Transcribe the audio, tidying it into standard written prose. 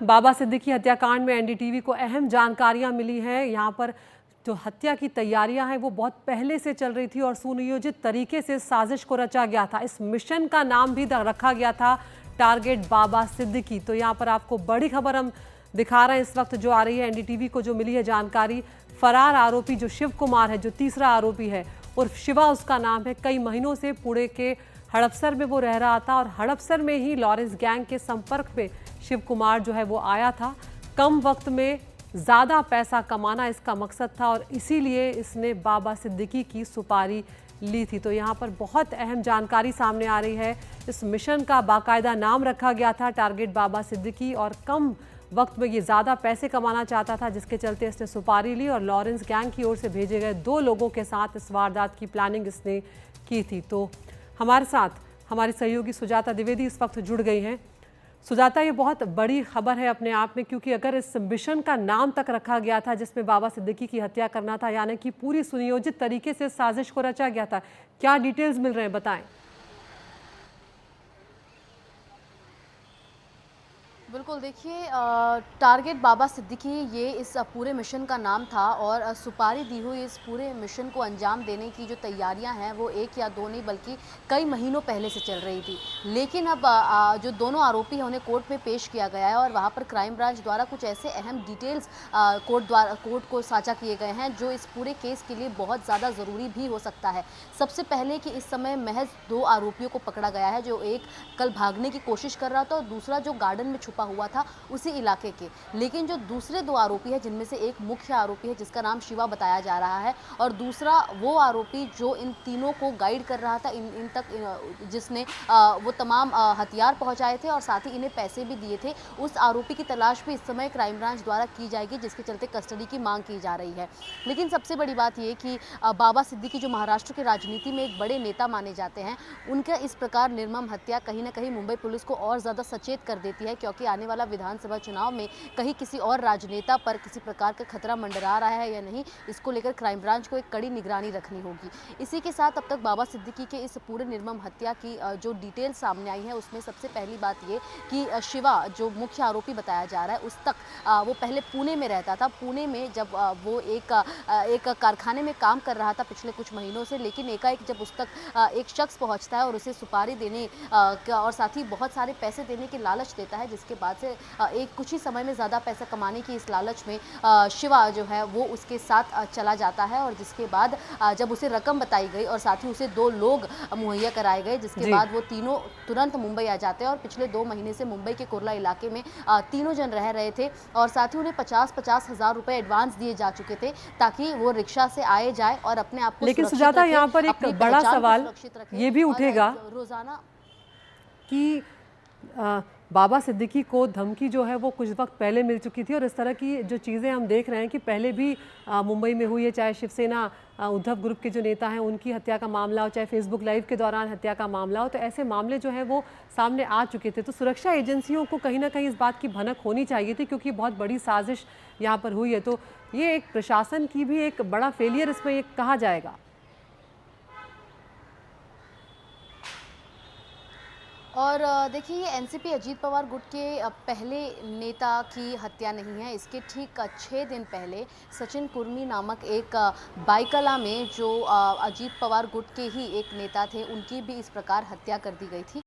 बाबा सिद्दीकी हत्याकांड में एनडीटीवी को अहम जानकारियां मिली हैं। यहाँ पर जो हत्या की तैयारियां हैं वो बहुत पहले से चल रही थी और सुनियोजित तरीके से साजिश को रचा गया था। इस मिशन का नाम भी रखा गया था टारगेट बाबा सिद्दीकी। तो यहाँ पर आपको बड़ी खबर हम दिखा रहे हैं इस वक्त जो आ रही है। एनडीटीवी को जो मिली है जानकारी, फरार आरोपी जो शिव कुमार है, जो तीसरा आरोपी है, उर्फ शिवा उसका नाम है, कई महीनों से पुणे के हड़पसर में वो रह रहा था और हड़पसर में ही लॉरेंस गैंग के संपर्क में शिव कुमार जो है वो आया था। कम वक्त में ज़्यादा पैसा कमाना इसका मकसद था और इसीलिए इसने बाबा सिद्दीकी की सुपारी ली थी। तो यहाँ पर बहुत अहम जानकारी सामने आ रही है। इस मिशन का बाकायदा नाम रखा गया था टारगेट बाबा सिद्दीकी और कम वक्त में ये ज़्यादा पैसे कमाना चाहता था, जिसके चलते इसने सुपारी ली और लॉरेंस गैंग की ओर से भेजे गए 2 लोगों के साथ इस वारदात की प्लानिंग इसने की थी। तो हमारे साथ हमारी सहयोगी सुजाता द्विवेदी इस वक्त जुड़ गई हैं। सुजाता, ये बहुत बड़ी खबर है अपने आप में, क्योंकि अगर इस मिशन का नाम तक रखा गया था जिसमें बाबा सिद्दीकी की हत्या करना था, यानी कि पूरी सुनियोजित तरीके से साजिश को रचा गया था, क्या डिटेल्स मिल रहे हैं, बताएं। बिल्कुल, देखिए टारगेट बाबा सिद्दीकी ये इस पूरे मिशन का नाम था और सुपारी दी हुई इस पूरे मिशन को अंजाम देने की जो तैयारियां हैं वो 1 या 2 नहीं बल्कि कई महीनों पहले से चल रही थी। लेकिन अब जो दोनों आरोपी हैं उन्हें कोर्ट में पेश किया गया है और वहां पर क्राइम ब्रांच द्वारा कुछ ऐसे अहम डिटेल्स कोर्ट को साझा किए गए हैं जो इस पूरे केस के लिए बहुत ज़्यादा ज़रूरी भी हो सकता है। सबसे पहले कि इस समय महज 2 आरोपियों को पकड़ा गया है, जो एक कल भागने की कोशिश कर रहा था और दूसरा जो गार्डन में छुपा हुआ था उसी इलाके के। लेकिन जो दूसरे 2 आरोपी हैं, जिनमें से एक मुख्य आरोपी है जिसका नाम शिवा बताया जा रहा है और दूसरा वो आरोपी जो इन तीनों को गाइड कर रहा था, इन तक जिसने वो तमाम हथियार पहुंचाए थे और साथ ही इन्हें पैसे भी दिए थे, उस आरोपी की तलाश भी इस समय क्राइम ब्रांच द्वारा की जाएगी, जिसके चलते कस्टडी की मांग की जा रही है। लेकिन सबसे बड़ी बात ये कि बाबा सिद्दीकी जो महाराष्ट्र की राजनीति में एक बड़े नेता माने जाते हैं, उनका इस प्रकार निर्मम हत्या कहीं ना कहीं मुंबई पुलिस को और ज़्यादा सचेत कर देती है, क्योंकि आने वाला विधानसभा चुनाव में कहीं किसी और राजनेता पर किसी प्रकार का खतरा मंडरा रहा है या नहीं, इसको लेकर क्राइम ब्रांच को एक कड़ी निगरानी रखनी होगी। इसी के साथ अब तक बाबा सिद्दीकी के इस पूरे निर्मम हत्या की जो डिटेल सामने आई है उसमें सबसे पहली बात ये कि शिवा जो मुख्य आरोपी बताया जा रहा है उस तक वो पहले पुणे में रहता था। पुणे में जब वो एक कारखाने में काम कर रहा था पिछले कुछ महीनों से, लेकिन एकाएक जब उस तक एक शख्स पहुंचता है और उसे सुपारी देने और साथ ही बहुत सारे पैसे देने की लालच देता है, जिसके बाद से एक कुछ ही समय में ज़्यादा पैसा कमाने की इस लालच में शिवा जो है वो उसके साथ चला जाता है और जिसके बाद जब उसे रकम बताई गई और साथ ही उसे 2 लोग मुहैया कराए गए, जिसके बाद वो तीनों तुरंत मुंबई आ जाते हैं और पिछले 2 महीने से मुंबई के कुर्ला इलाके में तीनों जन रह रहे थे और साथ ही उन्हें 50-50 हज़ार रुपये एडवांस दिए जा चुके थे ताकि वो रिक्शा से आए जाए और अपने आप को। लेकिन सुजाता, यहाँ पर एक बड़ा सवाल ये भी उठेगा रोजाना कि बाबा सिद्दीकी को धमकी जो है वो कुछ वक्त पहले मिल चुकी थी और इस तरह की जो चीज़ें हम देख रहे हैं कि पहले भी मुंबई में हुई है, चाहे शिवसेना उद्धव ग्रुप के जो नेता हैं उनकी हत्या का मामला हो, चाहे फेसबुक लाइव के दौरान हत्या का मामला हो, तो ऐसे मामले जो है वो सामने आ चुके थे। तो सुरक्षा एजेंसियों को कहीं ना कहीं इस बात की भनक होनी चाहिए थी, क्योंकि बहुत बड़ी साजिश यहाँ पर हुई है। तो ये एक प्रशासन की भी एक बड़ा फेलियर इसमें ये कहा जाएगा। और देखिए, ये एनसीपी अजीत पवार गुट के पहले नेता की हत्या नहीं है। इसके ठीक 6 दिन पहले सचिन कुर्मी नामक एक बाइकला में जो अजीत पवार गुट के ही एक नेता थे, उनकी भी इस प्रकार हत्या कर दी गई थी।